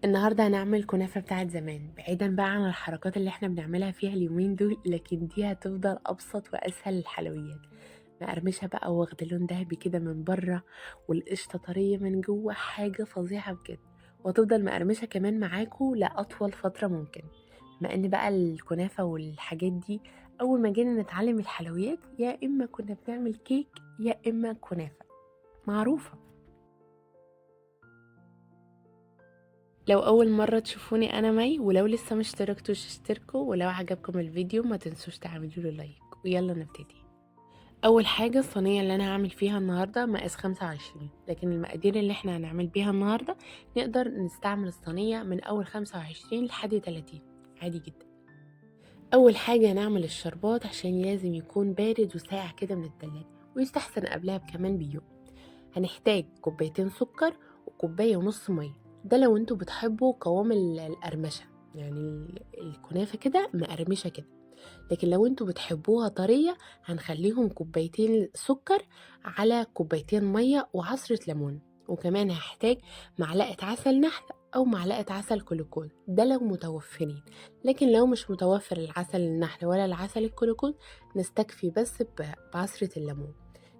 النهاردة هنعمل كنافة بتاعت زمان، بعيدا بقى عن الحركات اللي احنا بنعملها فيها اليومين دول، لكن دي هتفضل أبسط وأسهل الحلويات. مقرمشة بقى واخدة لون دهبي كده من بره، والقشطة طرية من جوه، حاجة فظيعة بجد. وهتفضل مقرمشة كمان معاكو لأطول فترة ممكن. بما ان بقى الكنافة والحاجات دي، أول ما جينا نتعلم الحلويات يا إما كنا بنعمل كيك يا إما كنافة معروفة. لو اول مرة تشوفوني انا مي، ولو لسه مشتركتوش اشتركوا، ولو عجبكم الفيديو ما تنسوش تعملوا له لايك. ويلا نبتدي. اول حاجة الصينية اللي انا هعمل فيها النهاردة مقاس 25، لكن المقادير اللي احنا هنعمل بيها النهاردة نقدر نستعمل الصينية من اول 25 لحد 30 عادي جدا. اول حاجة هنعمل الشربات عشان لازم يكون بارد وساقع كده من التلاجة، ويستحسن قبلها كمان بيوم. هنحتاج كوبايتين سكر وكوباية ونص مية، ده لو انتوا بتحبوا قوام القرمشة، يعني الكنافة كده مقرمشة كده. لكن لو انتوا بتحبوها طرية هنخليهم كوبايتين سكر على كوبايتين مية وعصرة ليمون. وكمان هحتاج معلقة عسل نحل أو معلقة عسل كلوكوز، ده لو متوفرين. لكن لو مش متوفر العسل النحل ولا العسل الكلوكوز، نستكفي بس بعصرة الليمون.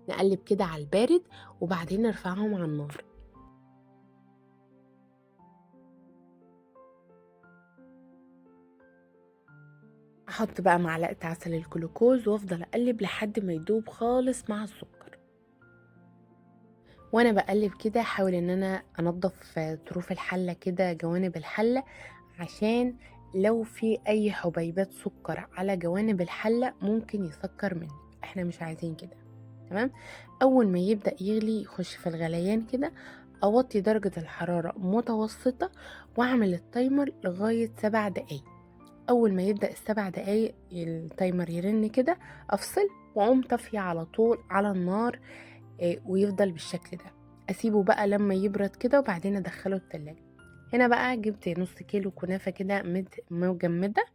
نقلب كده على البارد وبعدين نرفعهم على النار. احط بقى معلقة عسل الجلوكوز وافضل اقلب لحد ما يدوب خالص مع السكر. وانا بقلب كده احاول ان انا انضف طروف الحلة كده، جوانب الحلة، عشان لو في اي حبيبات سكر على جوانب الحلة ممكن يسكر مني، احنا مش عايزين كده. تمام. اول ما يبدأ يغلي يخش في الغليان كده، اوطي درجة الحرارة متوسطة واعمل التايمر لغاية 7 دقايق. اول ما يبدأ ال7 دقايق التايمر يرن كده، افصل واقوم طافية على طول على النار. ويفضل بالشكل ده. اسيبه بقى لما يبرد كده وبعدين ادخله التلاجة. هنا بقى جبت نص كيلو كنافة كده مجمدة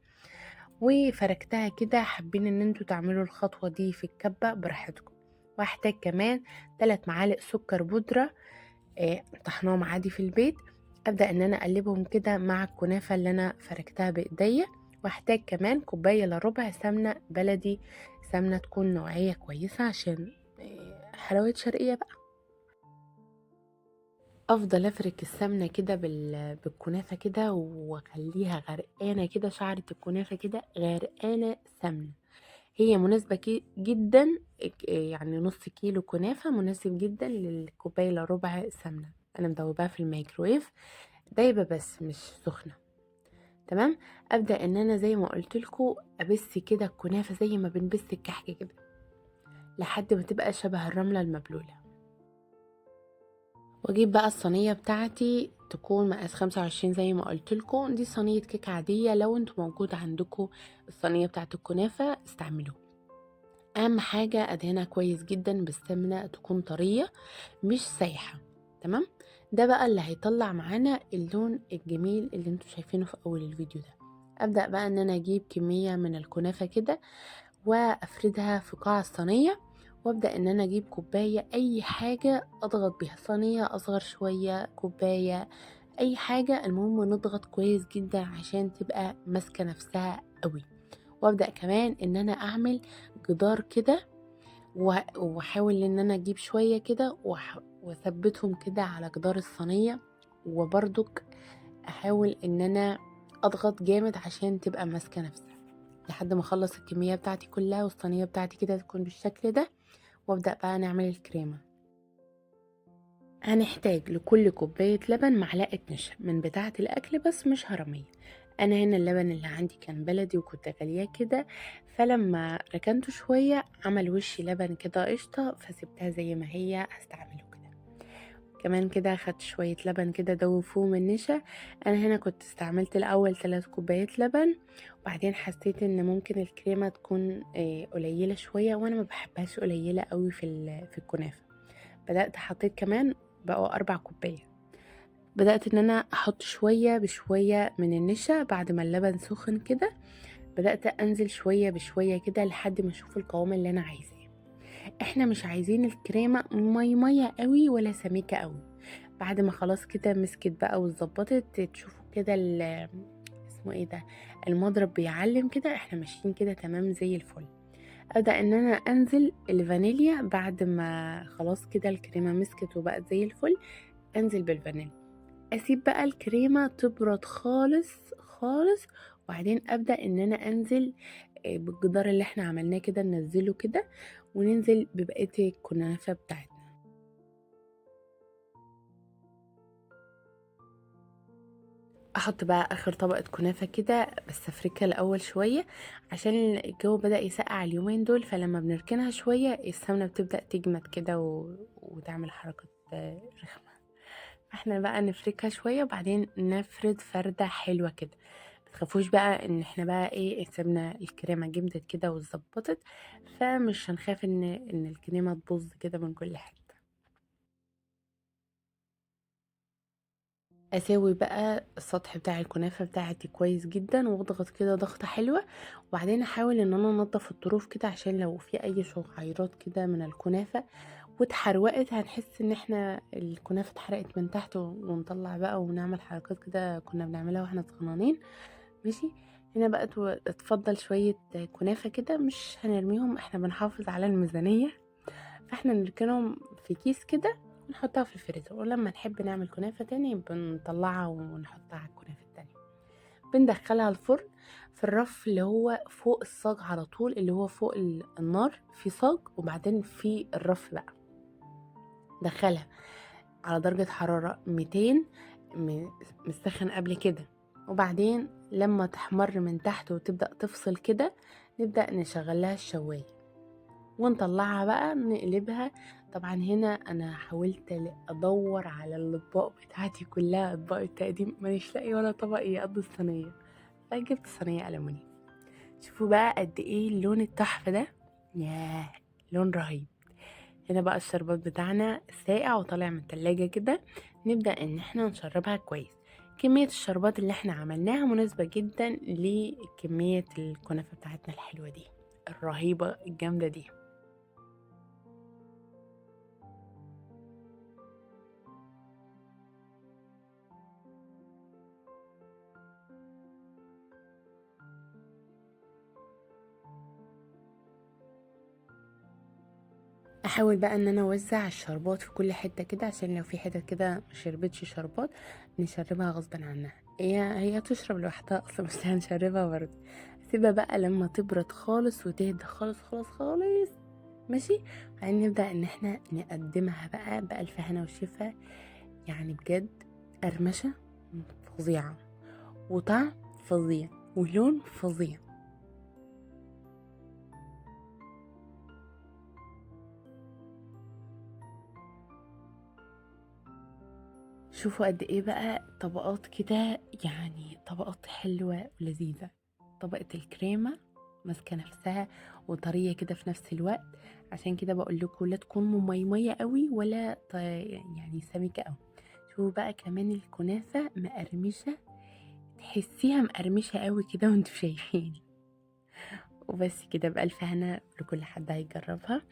وفركتها كده. حابين ان انتوا تعملوا الخطوة دي في الكبة براحتكم. واحتاج كمان 3 معالق سكر بودرة طحناهم عادي في البيت. ابدأ ان انا اقلبهم كده مع الكنافة اللي انا فركتها بايديا. واحتاج كمان كوباية الا ربع سمنة بلدي، سمنة تكون نوعية كويسة عشان حلويات شرقية بقى. افضل افرك السمنة كده بالكنافة كده واخليها غرقانة كده، شعرة الكنافة كده غرقانة سمنة. هي مناسبة جدا. يعني نص كيلو كنافة مناسب جدا للكوباية الا ربع سمنة. انا مدوباها في الميكرويف دايبة بس مش سخنة. تمام. ابدا ان انا زي ما قلت لكم ابس كده الكنافة زي ما بنبس الكحك كده لحد ما تبقى شبه الرملة المبلولة. واجيب بقى الصينية بتاعتي تكون مقاس 25 زي ما قلت لكم. دي صينية كيك عادية، لو انتوا موجود عندكم الصينية بتاعت الكنافة استعملوها. اهم حاجة ادهنها كويس جدا بالسمنة، تكون طرية مش سايحة. تمام. ده بقى اللي هيطلع معانا اللون الجميل اللي انتوا شايفينه في اول الفيديو ده. ابدأ بقى ان انا اجيب كمية من الكنافة كده وافردها في قاع الصينية. وابدأ ان انا اجيب كوباية، اي حاجة اضغط بيها، صينية اصغر شوية، كوباية، اي حاجة، المهم نضغط كويس جدا عشان تبقى ماسكة نفسها قوي. وابدأ كمان ان انا اعمل جدار كده، واحاول ان انا اجيب شوية كده واثبتهم كده على جدار الصينية. وبرضك احاول ان انا اضغط جامد عشان تبقى ماسكة نفسها لحد ما اخلص الكمية بتاعتي كلها والصينية بتاعتي كده تكون بالشكل ده. وابدأ بقى نعمل الكريمة. هنحتاج لكل كوباية لبن معلقة نشا من بتاعة الأكل بس مش هرمية. أنا هنا اللبن اللي عندي كان بلدي وكنت غالياه كده، فلما ركنته شوية عمل وشي لبن كده قشطة، فسبتها زي ما هي هستعمله كده. كمان كده خدت شوية لبن كده دوب فيهم النشا. أنا هنا كنت استعملت الأول 3 كوبايات لبن، وبعدين حسيت إن ممكن الكريمة تكون قليلة شوية، وأنا ما بحبهاش قليلة قوي في الكنافة. بدأت حطيت كمان بقوا 4 كوبايات. بدأت ان انا احط شوية بشوية من النشا بعد ما اللبن سخن كده. بدأت انزل شوية بشوية كده لحد ما اشوف القوام اللي انا عايزاه. احنا مش عايزين الكريمة مية قوي ولا سميكة قوي. بعد ما خلاص كده مسكت بقى واتظبطت، تشوفوا كده اسمه ايه ده، المضرب بيعلم كده، احنا ماشيين كده تمام زي الفل. ابدا ان انا انزل الفانيليا بعد ما خلاص كده الكريمه مسكت وبقت زي الفل. انزل بالفانيليا، اسيب بقى الكريمه تبرد خالص خالص، وبعدين ابدا ان انا انزل بالجدار اللي احنا عملناه كده، ننزله كده وننزل ببقيه الكنافه بتاعتنا. احط بقى اخر طبقة كنافة كده، بس افركها الاول شوية عشان الجو بدأ يسقع اليومين دول، فلما بنركنها شوية السمنة بتبدأ تجمد كده وتعمل حركة رخمة. احنا بقى نفركها شوية وبعدين نفرد فردة حلوة كده. متخافوش بقى ان احنا بقى ايه سيبنا الكريمة جمدت كده واتظبطت، فمش هنخاف ان الكريمة تبوظ كده من كل حتة. اساوي بقى السطح بتاع الكنافة بتاعتي كويس جدا واضغط كده ضغطة حلوة، وبعدين احاول ان انا انضف الطروف كده عشان لو في اي شعيرات كده من الكنافة واتحرقت هنحس ان احنا الكنافة اتحرقت من تحت، ونطلع بقى ونعمل حركات كده كنا بنعملها واحنا صغنانين. ماشي. هنا بقى اتفضل شوية كنافة كده، مش هنرميهم، احنا بنحافظ على الميزانية، فاحنا نركنهم في كيس كده ونحطها في الفريزر، ولما نحب نعمل كنافة تاني بنطلعها ونحطها على الكنافة التانية. بندخلها الفرن في الرف اللي هو فوق الصاج على طول، اللي هو فوق النار في صاج، وبعدين في الرف بقى دخلها على درجة حرارة 200، مستخن قبل كده، وبعدين لما تحمر من تحت وتبدأ تفصل كده نبدأ نشغل لها الشواية ونطلعها بقى نقلبها. طبعا هنا انا حاولت ادور على الاطباق بتاعتي كلها، اطباق التقديم مانيش لاقي ولا طبق يقضي الصينيه، فجبت صينيه ألمونيا. شوفوا بقى قد ايه اللون التحفه ده، ياه لون رهيب. هنا بقى الشربات بتاعنا ساقع وطالع من التلاجة كده، نبدأ ان احنا نشربها كويس. كمية الشربات اللي احنا عملناها مناسبة جدا لكمية الكنافة بتاعتنا الحلوة دي الرهيبة الجامدة دي. احاول بقى ان انا اوزع الشربات في كل حته كده، عشان لو في حتت كده ما شربتش شربات نشربها غصب عنها، هي تشرب لوحدها اصلا بس هنشربها برضه. سيبها بقى لما تبرد خالص وتهدى خالص خالص خالص. ماشي. بعدين نبدا ان احنا نقدمها بقى بألف هنا وشفا، يعني بجد قرمشه فظيعه وطعم فظيع ولون فظيع. شوفوا قد ايه بقى طبقات كده، يعني طبقات حلوة ولذيذة. طبقة الكريمة ماسكة نفسها وطرية كده في نفس الوقت، عشان كده بقول لكم لا تكون مميمية قوي ولا يعني سميكة قوي. شوفوا بقى كمان الكنافة مقرمشة، تحسيها مقرمشة قوي كده وانتوا شايفين. وبس كده بألف هنا لكل حد هيجربها،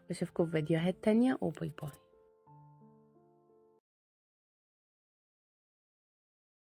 واشوفكم في فيديوهات تانية، وباي باي.